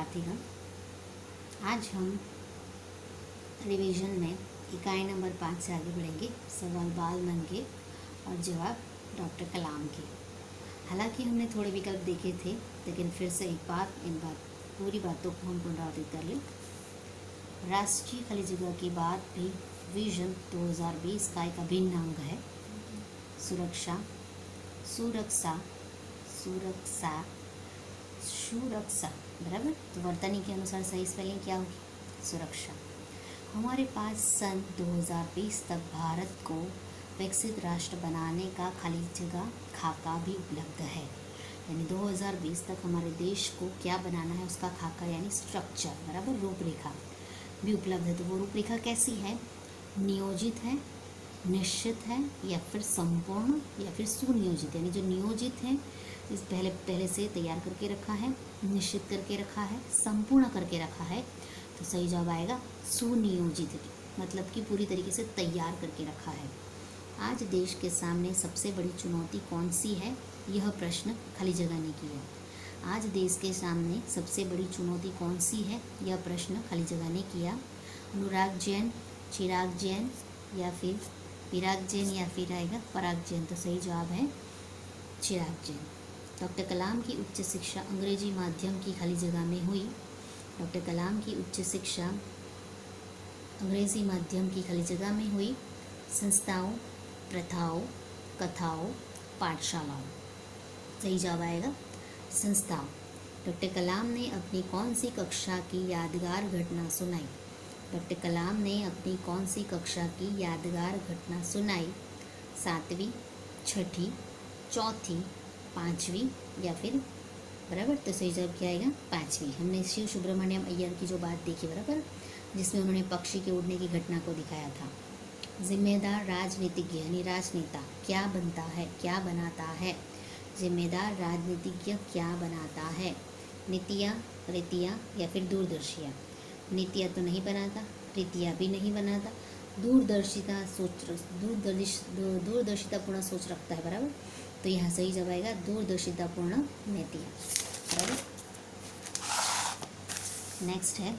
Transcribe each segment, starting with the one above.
विद्यार्थीगण, आज हम रिवीजन में इकाई नंबर 5 से आगे बढ़ेंगे। सवाल बाल मन के और जवाब डॉक्टर कलाम के। हालांकि हमने थोड़े विकल्प देखे थे, लेकिन फिर से एक बार पूरी बातों को हम पुनरावृत्त कर लें। राष्ट्रीय खाली जगह की बात भी विजन 2020 का एक अभिन्न अंग है। सुरक्षा, सुरक्षा, सुरक्षा, सुरक्षा, बराबर। तो वर्तनी के अनुसार सही स्पेलिंग क्या होगी? सुरक्षा। हमारे पास सन 2020 तक भारत को विकसित राष्ट्र बनाने का खाली जगह खाका भी उपलब्ध है। यानी 2020 तक हमारे देश को क्या बनाना है, उसका खाका यानी स्ट्रक्चर, बराबर, रूपरेखा भी उपलब्ध है। तो वो रूपरेखा कैसी है? नियोजित है, निश्चित है, या फिर संपूर्ण, या फिर सुनियोजित। यानी जो नियोजित है इस पहले से तैयार करके रखा है, निश्चित करके रखा है, संपूर्ण करके रखा है। तो सही जवाब आएगा सुनियोजित, मतलब कि पूरी तरीके से तैयार करके रखा है। आज देश के सामने सबसे बड़ी चुनौती कौन सी है? यह प्रश्न खाली जगह ने किया। आज देश के सामने सबसे बड़ी चुनौती कौन सी है? यह प्रश्न खाली जगह ने किया। अनुराग जैन, चिराग जैन, या फिर विराग जैन, या फिर आएगा पराग जैन। तो सही जवाब है चिराग जैन। डॉक्टर कलाम की उच्च शिक्षा अंग्रेजी माध्यम की खाली जगह में हुई। डॉक्टर कलाम की उच्च शिक्षा अंग्रेजी माध्यम की खाली जगह में हुई। संस्थाओं, प्रथाओं, कथाओं, पाठशालाओं। सही जवाब आएगा संस्थाओं। डॉक्टर कलाम ने अपनी कौन सी कक्षा की यादगार घटना सुनाई? डॉक्टर कलाम ने अपनी कौन सी कक्षा की यादगार घटना सुनाई? 7वीं, 6ठी, 4थी, 5वीं, या फिर, बराबर। तो सही जवाब क्या आएगा? 5वीं। हमने शिव सुब्रमण्यम अय्यर की जो बात देखी, बराबर, जिसमें उन्होंने पक्षी के उड़ने की घटना को दिखाया था। जिम्मेदार राजनीतिज्ञ यानी राजनेता क्या बनता है, क्या बनाता है? जिम्मेदार राजनीतिज्ञ क्या बनाता है? नीतियाँ, रीतियाँ, या फिर दूरदर्शियाँ। नीतियाँ तो नहीं बनाता, रीतियाँ भी नहीं बनाता, दूरदर्शितापूर्ण सोच रखता है, बराबर। तो यहाँ सही जवाब आएगा दूरदर्शितापूर्ण नीतियाँ, बराबर। नेक्स्ट है,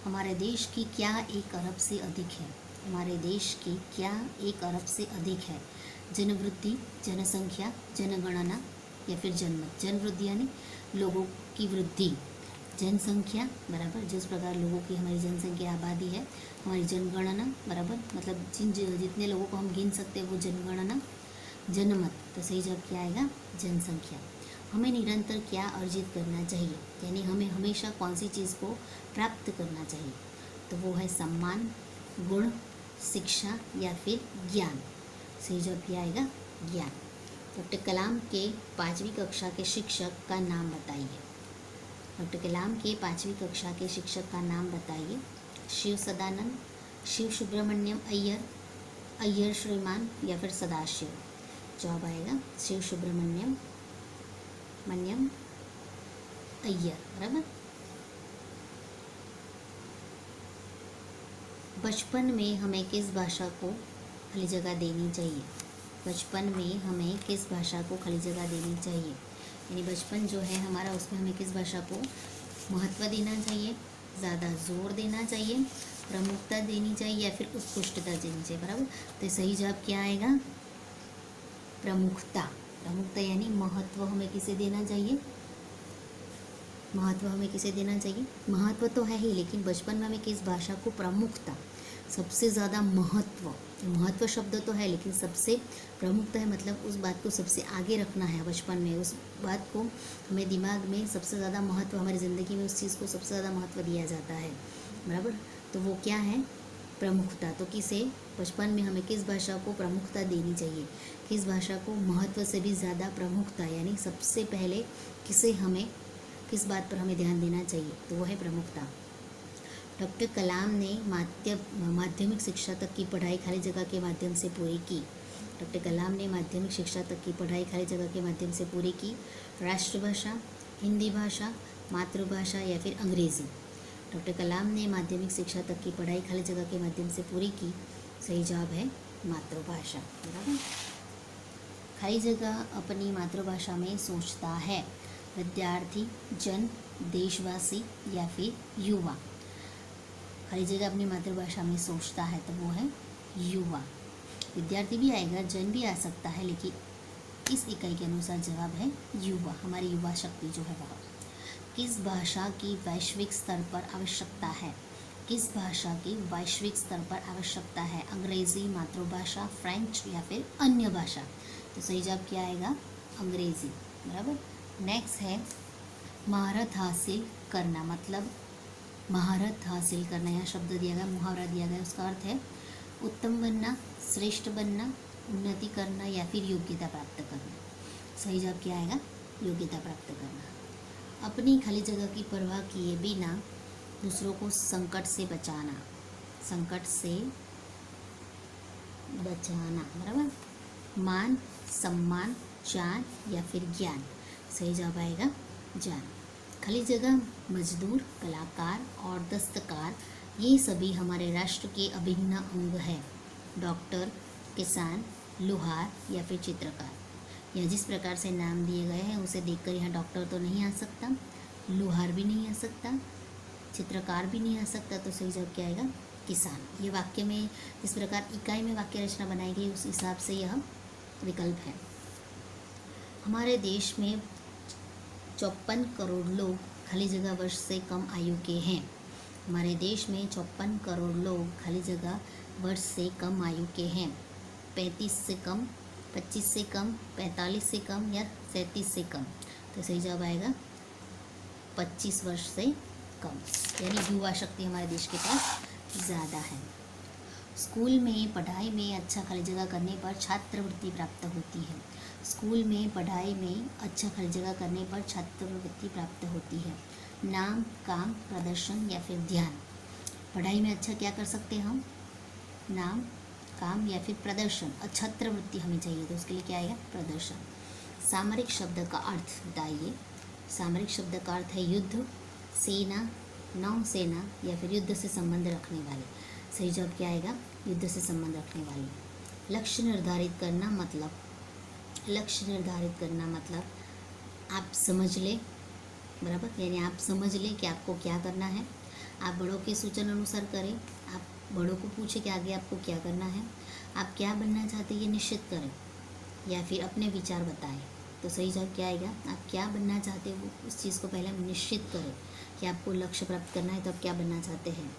हमारे देश की क्या 1 अरब से अधिक है? हमारे देश की क्या 1 अरब से अधिक है? जनवृद्धि, जनसंख्या, जनगणना, या फिर जनमत। जनवृद्धि यानी लोगों की वृद्धि, जनसंख्या, बराबर, जिस प्रकार लोगों की हमारी जनसंख्या आबादी है। हमारी जनगणना, बराबर, मतलब जितने लोगों को हम गिन सकते हैं वो जनगणना। जनमत, तो सही जवाब क्या आएगा? जनसंख्या। हमें निरंतर क्या अर्जित करना चाहिए? यानी हमें हमेशा कौन सी चीज़ को प्राप्त करना चाहिए? तो वो है सम्मान, गुण, शिक्षा, या फिर ज्ञान। सही जवाब क्या आएगा? ज्ञान। डॉक्टर कलाम के 5वीं कक्षा के शिक्षक का नाम बताइए। डॉक्टर कलाम के 5वीं कक्षा के शिक्षक का नाम बताइए। शिव सदानंद, शिव सुब्रमण्यम अय्यर, अय्यर श्रीमान, या फिर सदाशिव। जवाब आएगा शिव सुब्रमण्यम अय्यर, बराबर। बचपन में हमें किस भाषा को खाली जगह देनी चाहिए? बचपन में हमें किस भाषा को खाली जगह देनी चाहिए? यानी बचपन जो है हमारा, उसमें हमें किस भाषा को महत्व देना चाहिए, ज़्यादा जोर देना चाहिए, प्रमुखता देनी चाहिए, या फिर उत्कृष्टता देनी चाहिए, बराबर। तो सही जवाब क्या आएगा? प्रमुखता। प्रमुखता यानी महत्व हमें किसे देना चाहिए? महत्व हमें किसे देना चाहिए? महत्व तो है ही, लेकिन बचपन में हमें किस भाषा को प्रमुखता, सबसे ज़्यादा महत्व, महत्व शब्द तो है लेकिन सबसे प्रमुखता है, मतलब उस बात को सबसे आगे रखना है बचपन में। उस बात को हमें दिमाग में सबसे ज़्यादा महत्व, हमारी ज़िंदगी में उस चीज़ को सबसे ज़्यादा महत्व दिया जाता है, बराबर। तो वो क्या है? प्रमुखता। तो किसे बचपन में हमें किस भाषा को प्रमुखता देनी चाहिए? किस भाषा को महत्व से भी ज़्यादा प्रमुखता, यानी सबसे पहले किसे हमें, किस बात पर हमें ध्यान देना चाहिए? तो वो है प्रमुखता। डॉक्टर कलाम ने माध्यमिक शिक्षा तक की पढ़ाई खाली जगह के माध्यम से पूरी की। डॉक्टर कलाम ने माध्यमिक शिक्षा तक की पढ़ाई खाली जगह के माध्यम से पूरी की। राष्ट्रभाषा, हिंदी भाषा, मातृभाषा, या फिर अंग्रेज़ी। डॉक्टर कलाम ने माध्यमिक शिक्षा तक की पढ़ाई खाली जगह के माध्यम से पूरी की। सही जवाब है मातृभाषा, बराबर। खाली जगह अपनी मातृभाषा में सोचता है। विद्यार्थी, जन, देशवासी या फिर युवा। खाली जगह अपनी मातृभाषा में सोचता है तो वो है युवा। विद्यार्थी भी आएगा, जन भी आ सकता है, लेकिन इस इकाई के अनुसार जवाब है युवा। हमारी युवा शक्ति जो है वह। किस भाषा की वैश्विक स्तर पर आवश्यकता है? किस भाषा की वैश्विक स्तर पर आवश्यकता है? अंग्रेजी, मातृभाषा, फ्रेंच या फिर अन्य भाषा? तो सही जवाब क्या आएगा? अंग्रेजी। बराबर। नेक्स्ट है महारत हासिल करना। मतलब महारत हासिल करना, यहाँ शब्द दिया गया, मुहावरा दिया गया, उसका अर्थ है उत्तम बनना, श्रेष्ठ बनना, उन्नति करना या फिर योग्यता प्राप्त करना। सही जवाब क्या आएगा? योग्यता प्राप्त करना। अपनी खाली जगह की परवाह किए बिना दूसरों को संकट से बचाना। संकट से बचाना। बराबर। मान, सम्मान, जान या फिर ज्ञान? सही जवाब आएगा जान। खाली जगह मजदूर, कलाकार और दस्तकार, ये सभी हमारे राष्ट्र के अभिन्न अंग है। डॉक्टर, किसान, लोहार या फिर चित्रकार। या जिस प्रकार से नाम दिए गए हैं उसे देखकर यहाँ डॉक्टर तो नहीं आ सकता, लोहार भी नहीं आ सकता, चित्रकार भी नहीं आ सकता, तो सही जवाब क्या आएगा? किसान। ये वाक्य में जिस प्रकार इकाई में वाक्य रचना बनाई गई उस हिसाब से यह विकल्प है। हमारे देश में 54 करोड़ लोग खाली जगह वर्ष से कम आयु के हैं। हमारे देश में 54 करोड़ लोग खाली जगह वर्ष से कम आयु के हैं। 35 से कम, 25 से कम, 45 से कम या 37 से कम? तो सही जवाब आएगा 25 वर्ष से कम। यानी युवा शक्ति हमारे देश के पास ज़्यादा है। स्कूल में पढ़ाई में अच्छा खाली जगह करने पर छात्रवृत्ति प्राप्त होती है। स्कूल में पढ़ाई में अच्छा खाली जगह करने पर छात्रवृत्ति प्राप्त होती है। नाम, काम, प्रदर्शन या फिर ध्यान? पढ़ाई में अच्छा क्या कर सकते हैं हम? नाम, काम या फिर प्रदर्शन। छात्रवृत्ति हमें चाहिए तो उसके लिए क्या आएगा? प्रदर्शन। सामरिक शब्द का अर्थ बताइए। सामरिक शब्द का अर्थ है युद्ध, सेना, नौसेना या फिर युद्ध से संबंध रखने वाले। सही जवाब क्या आएगा? युद्ध से संबंध रखने वाले। लक्ष्य निर्धारित करना मतलब? लक्ष्य निर्धारित करना मतलब आप समझ ले। बराबर। यानी आप समझ ले कि आपको क्या करना है। आप बड़ों के सूचना अनुसार करें। आप बड़ों को पूछे कि आगे आपको क्या करना है। आप क्या बनना चाहते हैं ये निश्चित करें या फिर अपने विचार बताएं। तो सही जवाब क्या आएगा? आप क्या बनना चाहते हो उस चीज़ को पहले निश्चित करें कि आपको लक्ष्य प्राप्त करना है तो आप क्या बनना चाहते हैं।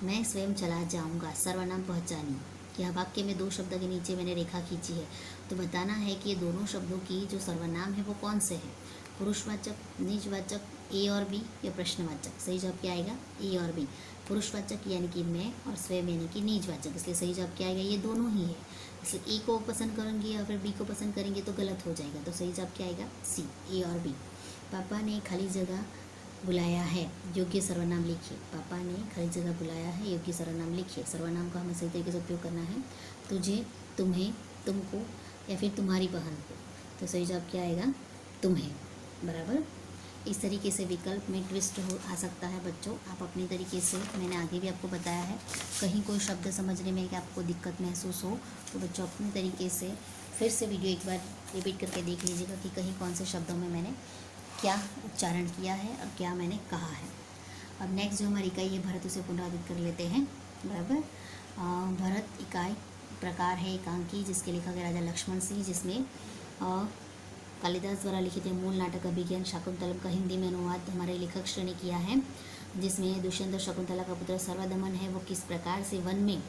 मैं स्वयं चला जाऊंगा। सर्वनाम पहचानिए। यह वाक्य में 2 शब्द के नीचे मैंने रेखा खींची है तो बताना है कि ये दोनों शब्दों की जो सर्वनाम है वो कौन से हैं। पुरुषवाचक, निजवाचक, ए और बी या प्रश्नवाचक? सही जवाब क्या आएगा? ए और बी। पुरुषवाचक यानी कि मैं और स्वयं यानी कि निजवाचक, इसलिए सही जवाब क्या आएगा? ये दोनों ही है। इसलिए ए को पसंद करेंगे या फिर बी को पसंद करेंगे तो गलत हो जाएगा। तो सही जवाब क्या आएगा? सी, ए और बी। पापा ने खाली जगह बुलाया है। योग्य सर्वनाम लिखिए। पापा ने खाली जगह बुलाया है, योग्य सर्वनाम लिखिए। सर्वनाम का हमें सही तरीके से उपयोग करना है। तुझे, तुम्हें, तुमको या फिर तुम्हारी बहन को। तो सही जवाब क्या आएगा? तुम्हें। बराबर। इस तरीके से विकल्प में ट्विस्ट हो आ सकता है बच्चों। आप अपनी तरीके से, मैंने आगे भी आपको बताया है, कहीं कोई शब्द समझने में कि आपको दिक्कत महसूस हो तो बच्चों अपने तरीके से फिर से वीडियो एक बार रिपीट करके देख लीजिएगा कि कहीं कौन से शब्दों में मैंने क्या उच्चारण किया है और क्या मैंने कहा है। अब नेक्स्ट जो हमारी इकाई है भरत, उसे पुनरावृत्त कर लेते हैं। बराबर। भरत इकाई प्रकार है एकांकी जिसके लेखक है राजा लक्ष्मण सिंह, जिसमें कालिदास द्वारा लिखित मूल नाटक अभिज्ञान शाकुंतलम का हिंदी में अनुवाद हमारे लेखक श्री ने किया है, जिसमें दुष्यंत और शकुंतला का पुत्र सर्वदमन है वो किस प्रकार से वन में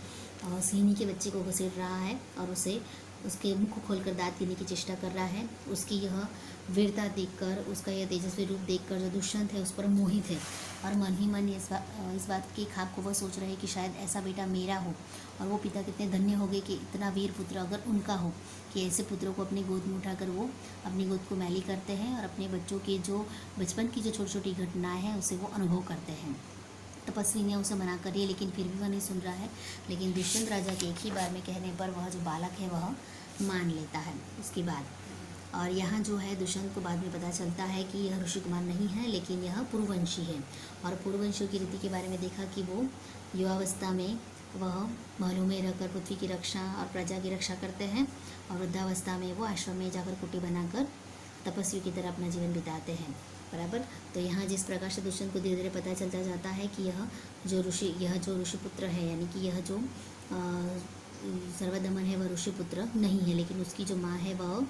सिंहनी के बच्चे को घसीट रहा है और उसे उसके मुख को खोलकर दांत गिरने की चेष्टा कर रहा है। उसकी यह वीरता देखकर, उसका यह तेजस्वी रूप देखकर जो दुष्यंत है उस पर मोहित है और मन ही मन इस बात की खाक को वह सोच रहे हैं कि शायद ऐसा बेटा मेरा हो। और वो पिता कितने धन्य हो गए कि इतना वीर पुत्र अगर उनका हो, कि ऐसे पुत्रों को अपनी गोद में उठाकर वो अपनी गोद को मैली करते हैं और अपने बच्चों के जो बचपन की जो छोटी छोटी घटनाएं हैं उसे वो अनुभव करते हैं। तपस्वी ने उसे मना करी लेकिन फिर भी वह नहीं सुन रहा है। लेकिन दुष्यंत राजा के एक ही बार में कहने पर वह जो बालक है वह मान लेता है उसके बाद। और यहाँ जो है दुष्यंत को बाद में पता चलता है कि यह ऋषि कुमार नहीं है लेकिन यह पुरुवंशी है। और पुरुवंशियों की रीति के बारे में देखा कि वो युवावस्था में वह महलों में रहकर पृथ्वी की रक्षा और प्रजा की रक्षा करते हैं और वृद्धावस्था में वो आश्रम में जाकर कुटी बनाकर तपस्वियों की तरह अपना जीवन बिताते हैं। बराबर। तो यहाँ जिस प्रकार से दुष्यंत को धीरे धीरे पता चलता जाता है कि यह जो ऋषिपुत्र है, यानी कि यह जो सर्वदमन है वह ऋषिपुत्र नहीं है, लेकिन उसकी जो माँ है वह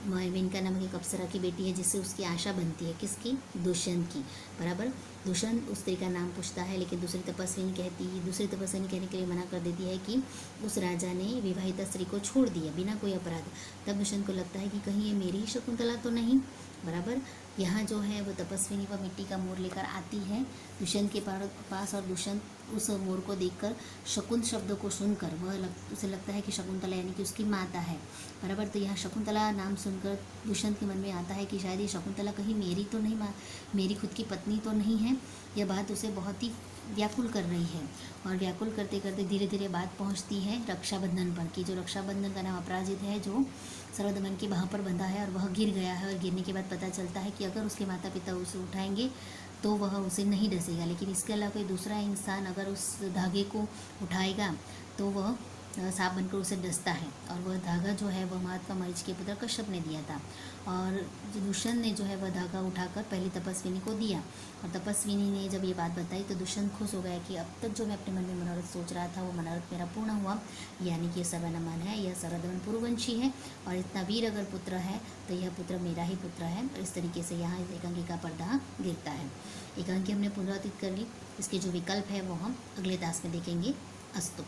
मेनका नामक एक अप्सरा की बेटी है, जिससे उसकी आशा बनती है, किसकी, दुष्यंत की, बराबर। दुष्यंत उस स्त्री का नाम पूछता है, लेकिन दूसरी तपस्विनी कहने के लिए मना कर देती है कि उस राजा ने विवाहित स्त्री को छोड़ दिया बिना कोई अपराध। तब दुष्यंत को लगता है कि कहीं ये मेरी ही शकुंतला तो नहीं, बराबर। यहाँ जो है वो तपस्विनी वह मिट्टी का मोर लेकर आती है दुष्यंत के पास, और दुष्यंत उस मोर को देखकर शकुंत शब्द को सुनकर उसे लगता है कि शकुंतला यानी कि उसकी माता है, बराबर। तो यहाँ शकुंतला नाम सुनकर दुष्यंत के मन में आता है कि शायद ये शकुंतला कहीं मेरी तो नहीं, मेरी खुद की पत्नी तो नहीं है। यह बात उसे बहुत ही व्याकुल कर रही है, और व्याकुल करते करते धीरे धीरे बात पहुंचती है रक्षाबंधन पर, कि जो रक्षाबंधन का नाम अपराजित है, जो सर्वदमन की बाह पर बंधा है और वह गिर गया है, और गिरने के बाद पता चलता है कि अगर उसके माता पिता उसे उठाएंगे तो वह उसे नहीं डसेगा, लेकिन इसके अलावा कोई दूसरा इंसान अगर उस धागे को उठाएगा तो वह सांप बनकर उसे डसता है। और वह धागा जो है वह महात्मा मरीच के पुत्र कश्यप ने दिया था, और दुष्यंत ने जो है वह धागा उठाकर पहली तपस्विनी को दिया, और तपस्विनी ने जब ये बात बताई तो दुष्यंत खुश हो गया कि अब तक जो मैं अपने मन में मनोरथ सोच रहा था वो मनोरथ मेरा पूर्ण हुआ, यानी कि यह सर्वदमन है, यह सर्वदमन पूर्ववंशी है, और इतना वीर अगर पुत्र है तो यह पुत्र मेरा ही पुत्र है। और इस तरीके से यहाँ एकांकी का पर्दा गिरता है। एकांकी हमने पुनरावृत्त कर ली, इसके जो विकल्प है वो हम अगले टास्क में देखेंगे। अस्तु।